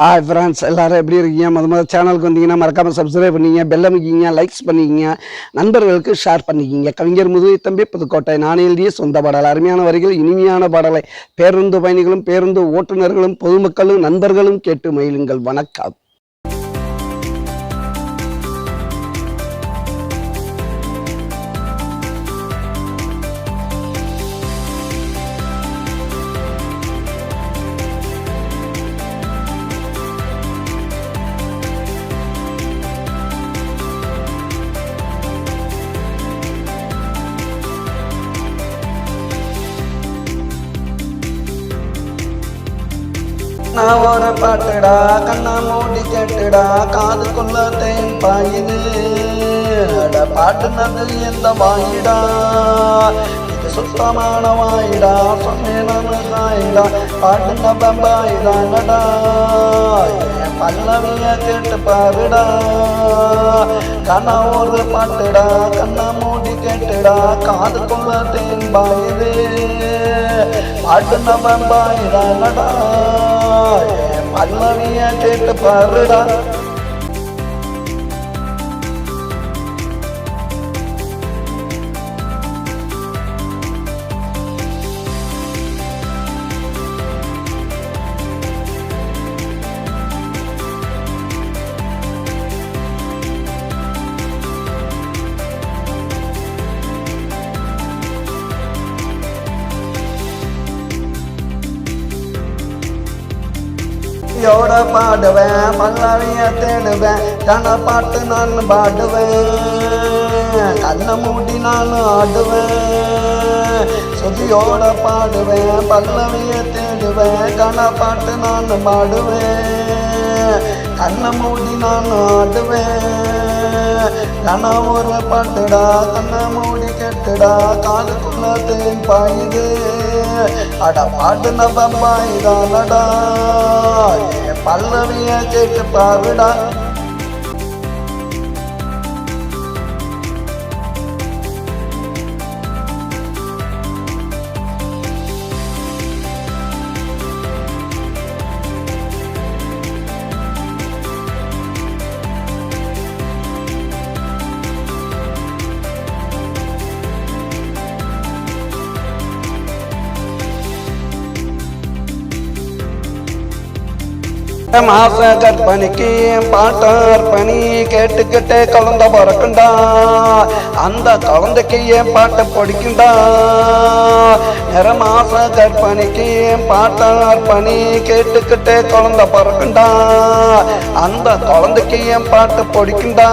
Hi friends, எல்லாரும் எப்படி இருக்கீங்க? முதல் சேனலுக்கு வந்தீங்கன்னா மறக்காமல் சப்ஸ்கிரைப் பண்ணிக்கிங்க, பெல் அமைக்கிங்க, லைக்ஸ் பண்ணிக்கிங்க, நண்பர்களுக்கு ஷேர் பண்ணிக்கிங்க. கவிஞர் முதுகை தம்பி, புதுக்கோட்டை. நான் எழுதிய சொந்த பாடல், அருமையான வரிகள், இனிமையான பாடலை பேருந்து பயணிகளும் பேருந்து ஓட்டுநர்களும் பொதுமக்களும் நண்பர்களும் கேட்டு மகிழுங்கள். வணக்கம். நான் ஒரு பாட்டுடா, கண்ணா மூடி கேட்டுடா, காதுக்குள்ள தேன் பாயுது. பாட்டுனது எந்த வாயிடா, இது சுத்தமான வாயிடா, சொன்னேன் ஆயிடா, பாட்டுன பம்பாயிடானடா, பல்லவிய கேட்டு பாருடா. கண்ணா ஒரு பாட்டுடா, கண்ணா மூடி கேட்டுடா, காதுக்குள்ள தேன் பாயுது. பாட்டுன பம்பாயிடானடா, பல்லவிய கேட்டு பாருடா. யோட பாடுவேன், பல்லவிய தேடுவேன், கன பாட்டு நான் பாடுவேன், கண்ணை மூடி நான் ஆடுவேன். சுதியோட பாடுவேன், பல்லவிய தேடுவேன், கன பாட்டு நான் பாடுவேன், கண்ணை மூடி நான் ஆடுவேன். கண்ணா ஒரு பாட்டுடா, கண்ணை மூடி கேட்டுடா, காதுக்குள்ள தேன் பாயுது. அட பாட்டுன பம்பாயிடானடா, பல்லவிய கேட்டு பாருடா. மாச கற்பனைக்கு பாட்டார்பணி கேட்டுக்கிட்டே குழந்தை பிறக்குண்டா, அந்த குழந்தைக்கு ஏன் பாட்டை படிக்குண்டா. மாச கற்பனைக்கு பாட்டார்பணி கேட்டுக்கிட்டே குழந்தை பிறக்குண்டா, அந்த குழந்தைக்கு ஏன் பாட்டு படிக்குண்டா.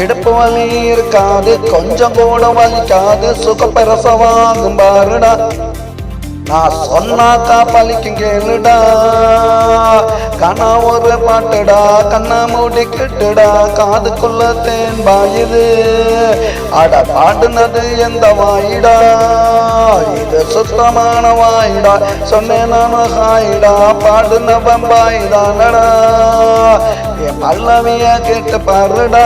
இடுப்பு வலி இருக்காது, கொஞ்சம் கூட வலிக்காது, சுகப்பிரசவாகும் பாருடா. நான் சொன்னாக்கா பலிக்கும் கேளுடா. கண்ணா ஒரு பாட்டுடா, கண்ணா மூடி கேட்டுடா, காதுக்குள்ள தேன் பாயுது. அட பாடுனது எந்த வாயிடா, இது சுத்தமான வாயிடா, சொன்னேன் நானு ஹாயிடா, பாடுன பம்பாயிடானடா, என் பல்லவிய கேட்டு பாருடா.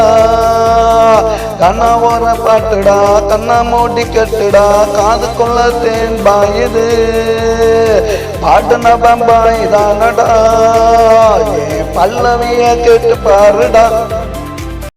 கண்ணா ஒரு பாட்டுடா, கண்ணா மூடி கேட்டுடா, காதுக்குள்ள தேன் பாயுது. பாட்டுன பம்பாயிடானடா, என் பல்லவிய கேட்டு பாருடா.